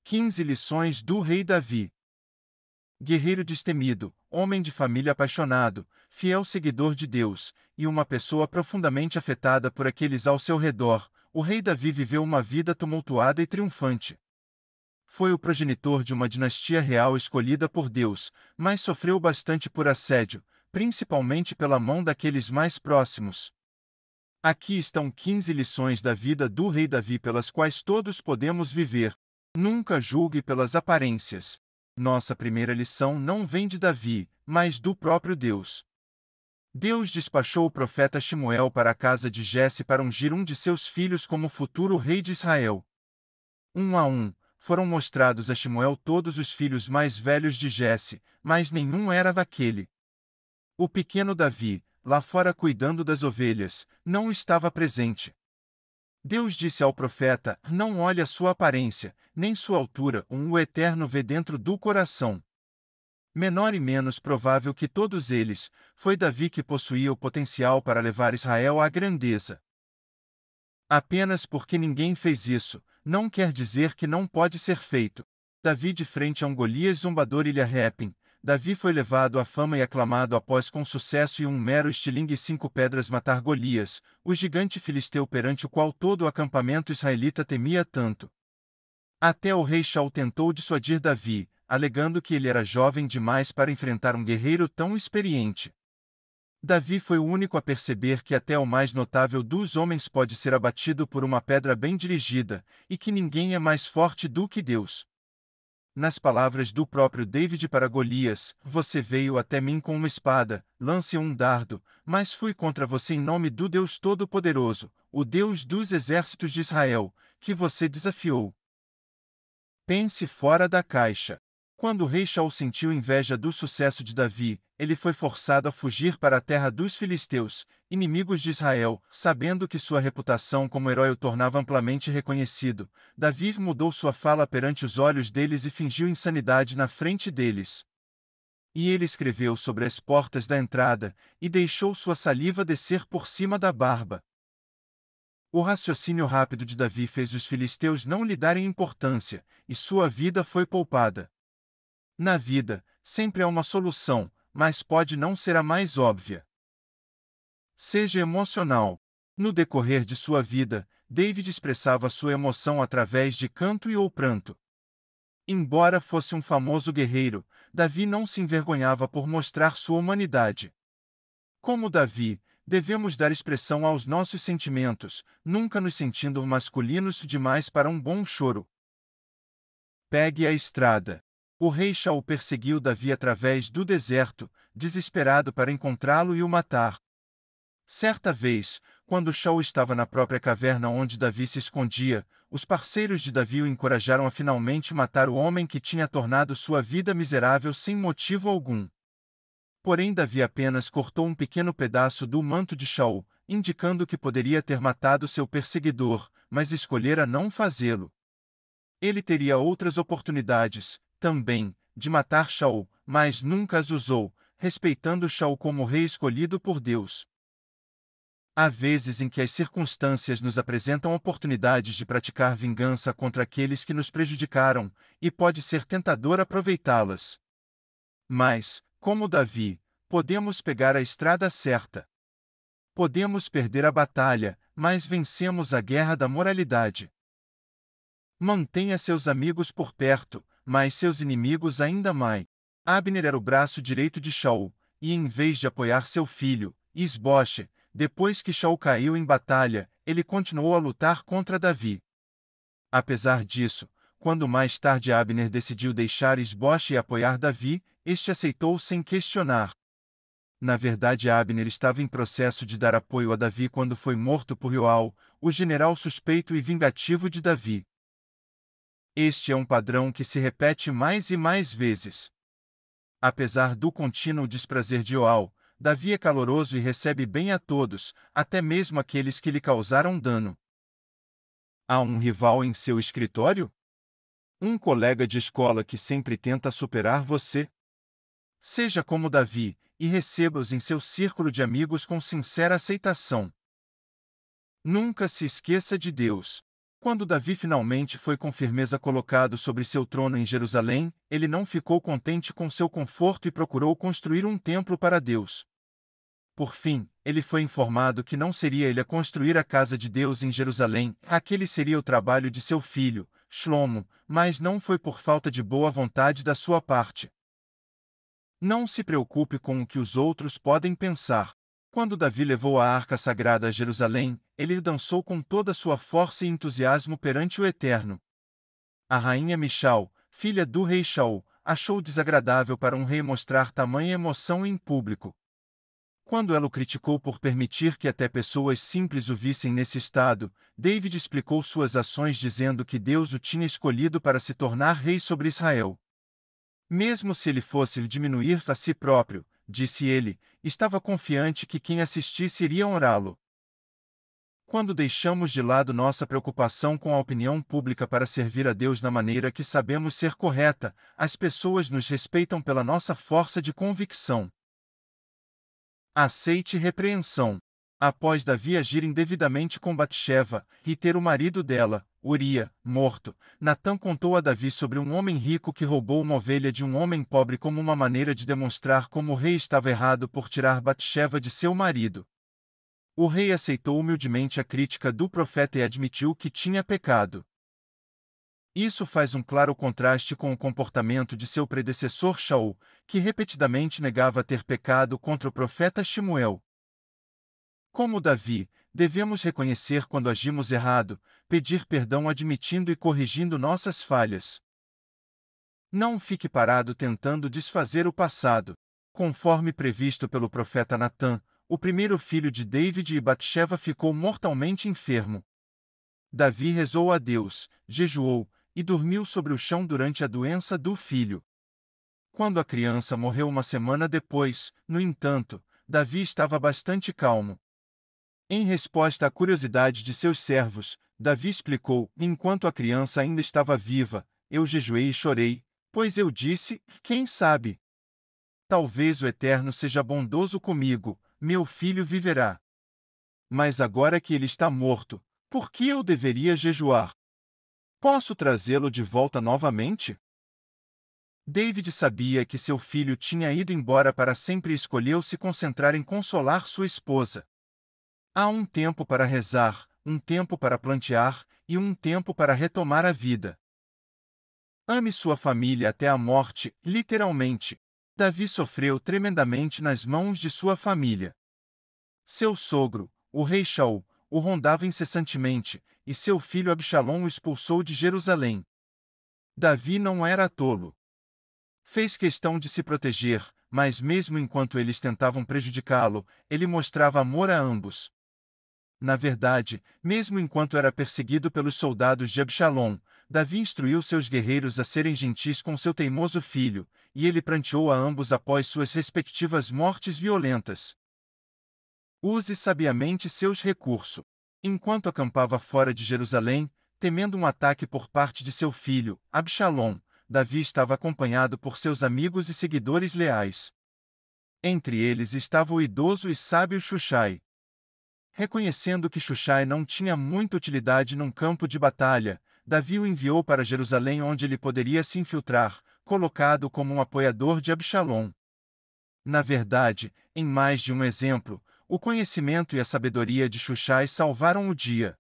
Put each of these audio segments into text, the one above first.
15 lições do rei Davi. Guerreiro destemido, homem de família apaixonado, fiel seguidor de Deus, e uma pessoa profundamente afetada por aqueles ao seu redor, o rei Davi viveu uma vida tumultuada e triunfante. Foi o progenitor de uma dinastia real escolhida por Deus, mas sofreu bastante por assédio, principalmente pela mão daqueles mais próximos. Aqui estão 15 lições da vida do rei Davi pelas quais todos podemos viver. Nunca julgue pelas aparências. Nossa primeira lição não vem de Davi, mas do próprio Deus. Deus despachou o profeta Shemuel para a casa de Jesse para ungir um de seus filhos como futuro rei de Israel. Um a um, foram mostrados a Shemuel todos os filhos mais velhos de Jesse, mas nenhum era daquele. O pequeno Davi, lá fora cuidando das ovelhas, não estava presente. Deus disse ao profeta: não olhe a sua aparência, nem sua altura, o Eterno vê dentro do coração. Menor e menos provável que todos eles, foi Davi que possuía o potencial para levar Israel à grandeza. Apenas porque ninguém fez isso, não quer dizer que não pode ser feito. Davi de frente a um Golias zombador e lhe arrepem. Davi foi levado à fama e aclamado após com sucesso e um mero estilingue e 5 pedras matar Golias, o gigante filisteu perante o qual todo o acampamento israelita temia tanto. Até o rei Shaul tentou dissuadir Davi, alegando que ele era jovem demais para enfrentar um guerreiro tão experiente. Davi foi o único a perceber que até o mais notável dos homens pode ser abatido por uma pedra bem dirigida, e que ninguém é mais forte do que Deus. Nas palavras do próprio David para Golias: você veio até mim com uma espada, lance e um dardo, mas fui contra você em nome do Deus Todo-Poderoso, o Deus dos exércitos de Israel, que você desafiou. Pense fora da caixa. Quando o rei Shaul sentiu inveja do sucesso de Davi, ele foi forçado a fugir para a terra dos filisteus, inimigos de Israel, sabendo que sua reputação como herói o tornava amplamente reconhecido. Davi mudou sua fala perante os olhos deles e fingiu insanidade na frente deles. E ele escreveu sobre as portas da entrada, e deixou sua saliva descer por cima da barba. O raciocínio rápido de Davi fez os filisteus não lhe darem importância, e sua vida foi poupada. Na vida, sempre há uma solução, mas pode não ser a mais óbvia. Seja emocional. No decorrer de sua vida, David expressava sua emoção através de canto ou pranto. Embora fosse um famoso guerreiro, Davi não se envergonhava por mostrar sua humanidade. Como Davi, devemos dar expressão aos nossos sentimentos, nunca nos sentindo masculinos demais para um bom choro. Pegue a estrada. O rei Shaul perseguiu Davi através do deserto, desesperado para encontrá-lo e o matar. Certa vez, quando Shaul estava na própria caverna onde Davi se escondia, os parceiros de Davi o encorajaram a finalmente matar o homem que tinha tornado sua vida miserável sem motivo algum. Porém Davi apenas cortou um pequeno pedaço do manto de Shaul, indicando que poderia ter matado seu perseguidor, mas escolhera não fazê-lo. Ele teria outras oportunidades, também, de matar Shaul, mas nunca as usou, respeitando Shaul como rei escolhido por Deus. Há vezes em que as circunstâncias nos apresentam oportunidades de praticar vingança contra aqueles que nos prejudicaram, e pode ser tentador aproveitá-las. Mas, como Davi, podemos pegar a estrada certa. Podemos perder a batalha, mas vencemos a guerra da moralidade. Mantenha seus amigos por perto, mas seus inimigos ainda mais. Abner era o braço direito de Shaul, e em vez de apoiar seu filho, Isboche, depois que Shaul caiu em batalha, ele continuou a lutar contra Davi. Apesar disso, quando mais tarde Abner decidiu deixar Isboche e apoiar Davi, este aceitou sem questionar. Na verdade Abner estava em processo de dar apoio a Davi quando foi morto por Joal, o general suspeito e vingativo de Davi. Este é um padrão que se repete mais e mais vezes. Apesar do contínuo desprazer de Joal, Davi é caloroso e recebe bem a todos, até mesmo aqueles que lhe causaram dano. Há um rival em seu escritório? Um colega de escola que sempre tenta superar você? Seja como Davi, e receba-os em seu círculo de amigos com sincera aceitação. Nunca se esqueça de Deus. Quando Davi finalmente foi com firmeza colocado sobre seu trono em Jerusalém, ele não ficou contente com seu conforto e procurou construir um templo para Deus. Por fim, ele foi informado que não seria ele a construir a casa de Deus em Jerusalém, aquele seria o trabalho de seu filho, Shlomo, mas não foi por falta de boa vontade da sua parte. Não se preocupe com o que os outros podem pensar. Quando Davi levou a arca sagrada a Jerusalém, ele dançou com toda a sua força e entusiasmo perante o Eterno. A rainha Michal, filha do rei Shaul, achou desagradável para um rei mostrar tamanha emoção em público. Quando ela o criticou por permitir que até pessoas simples o vissem nesse estado, David explicou suas ações dizendo que Deus o tinha escolhido para se tornar rei sobre Israel. Mesmo se ele fosse diminuir a si próprio, disse ele, estava confiante que quem assistisse iria honrá-lo. Quando deixamos de lado nossa preocupação com a opinião pública para servir a Deus na maneira que sabemos ser correta, as pessoas nos respeitam pela nossa força de convicção. Aceite repreensão. Após Davi agir indevidamente com Batsheva, e ter o marido dela, Uria, morto, Natã contou a Davi sobre um homem rico que roubou uma ovelha de um homem pobre como uma maneira de demonstrar como o rei estava errado por tirar Batsheva de seu marido. O rei aceitou humildemente a crítica do profeta e admitiu que tinha pecado. Isso faz um claro contraste com o comportamento de seu predecessor Shaul, que repetidamente negava ter pecado contra o profeta Shemuel. Como Davi, devemos reconhecer quando agimos errado, pedir perdão admitindo e corrigindo nossas falhas. Não fique parado tentando desfazer o passado. Conforme previsto pelo profeta Natã, o primeiro filho de David e Batsheva ficou mortalmente enfermo. Davi rezou a Deus, jejuou, e dormiu sobre o chão durante a doença do filho. Quando a criança morreu uma semana depois, no entanto, Davi estava bastante calmo. Em resposta à curiosidade de seus servos, Davi explicou: enquanto a criança ainda estava viva, eu jejuei e chorei, pois eu disse: quem sabe? Talvez o Eterno seja bondoso comigo, meu filho viverá. Mas agora que ele está morto, por que eu deveria jejuar? Posso trazê-lo de volta novamente? David sabia que seu filho tinha ido embora para sempre e escolheu se concentrar em consolar sua esposa. Há um tempo para rezar, um tempo para plantear, e um tempo para retomar a vida. Ame sua família até a morte, literalmente. Davi sofreu tremendamente nas mãos de sua família. Seu sogro, o rei Shaul, o rondava incessantemente, e seu filho Absalom o expulsou de Jerusalém. Davi não era tolo. Fez questão de se proteger, mas mesmo enquanto eles tentavam prejudicá-lo, ele mostrava amor a ambos. Na verdade, mesmo enquanto era perseguido pelos soldados de Absalom, Davi instruiu seus guerreiros a serem gentis com seu teimoso filho, e ele pranteou a ambos após suas respectivas mortes violentas. Use sabiamente seus recursos. Enquanto acampava fora de Jerusalém, temendo um ataque por parte de seu filho, Absalom, Davi estava acompanhado por seus amigos e seguidores leais. Entre eles estava o idoso e sábio Xuxai. Reconhecendo que Xuxai não tinha muita utilidade num campo de batalha, Davi o enviou para Jerusalém onde ele poderia se infiltrar, colocado como um apoiador de Absalom. Na verdade, em mais de um exemplo, o conhecimento e a sabedoria de Xuxai salvaram o dia.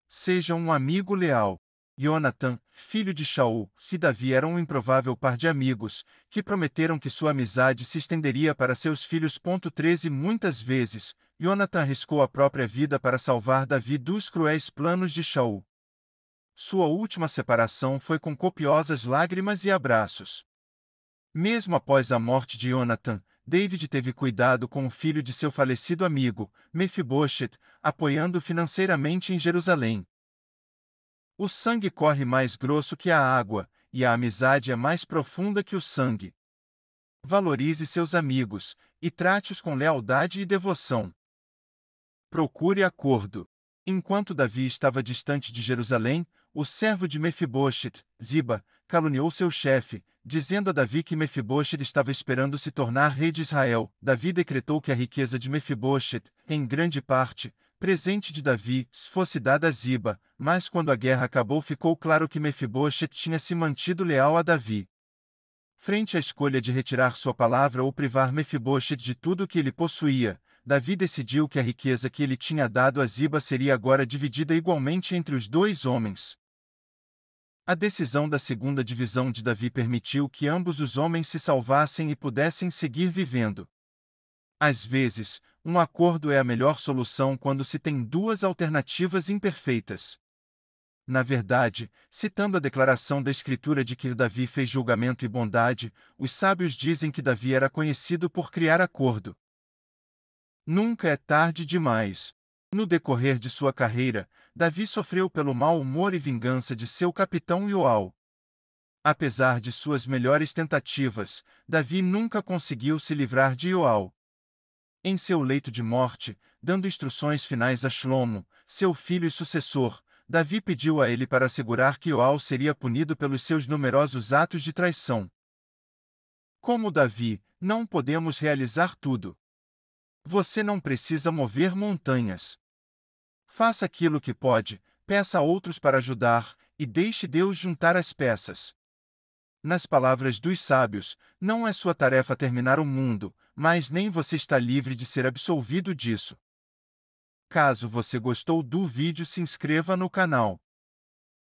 Seja um amigo leal. Jonatã, filho de Shaul, e Davi eram um improvável par de amigos, que prometeram que sua amizade se estenderia para seus filhos. 13 Muitas vezes, Jonatã arriscou a própria vida para salvar Davi dos cruéis planos de Shaul. Sua última separação foi com copiosas lágrimas e abraços. Mesmo após a morte de Jonatã, David teve cuidado com o filho de seu falecido amigo, Mefibosheth, apoiando-o financeiramente em Jerusalém. O sangue corre mais grosso que a água, e a amizade é mais profunda que o sangue. Valorize seus amigos, e trate-os com lealdade e devoção. Procure acordo. Enquanto Davi estava distante de Jerusalém, o servo de Mefibosheth, Ziba, caluniou seu chefe, dizendo a Davi que Mefibosheth estava esperando se tornar rei de Israel. Davi decretou que a riqueza de Mefibosheth, em grande parte, presente de Davi, fosse dada a Ziba, mas quando a guerra acabou ficou claro que Mefibosheth tinha se mantido leal a Davi. Frente à escolha de retirar sua palavra ou privar Mefibosheth de tudo o que ele possuía, Davi decidiu que a riqueza que ele tinha dado a Ziba seria agora dividida igualmente entre os dois homens. A decisão da segunda divisão de Davi permitiu que ambos os homens se salvassem e pudessem seguir vivendo. Às vezes, um acordo é a melhor solução quando se tem duas alternativas imperfeitas. Na verdade, citando a declaração da Escritura de que Davi fez julgamento e bondade, os sábios dizem que Davi era conhecido por criar acordo. Nunca é tarde demais. No decorrer de sua carreira, Davi sofreu pelo mau humor e vingança de seu capitão Joab. Apesar de suas melhores tentativas, Davi nunca conseguiu se livrar de Joab. Em seu leito de morte, dando instruções finais a Shlomo, seu filho e sucessor, Davi pediu a ele para assegurar que Joab seria punido pelos seus numerosos atos de traição. Como Davi, não podemos realizar tudo. Você não precisa mover montanhas. Faça aquilo que pode, peça a outros para ajudar, e deixe Deus juntar as peças. Nas palavras dos sábios, não é sua tarefa terminar o mundo, mas nem você está livre de ser absolvido disso. Caso você gostou do vídeo, se inscreva no canal.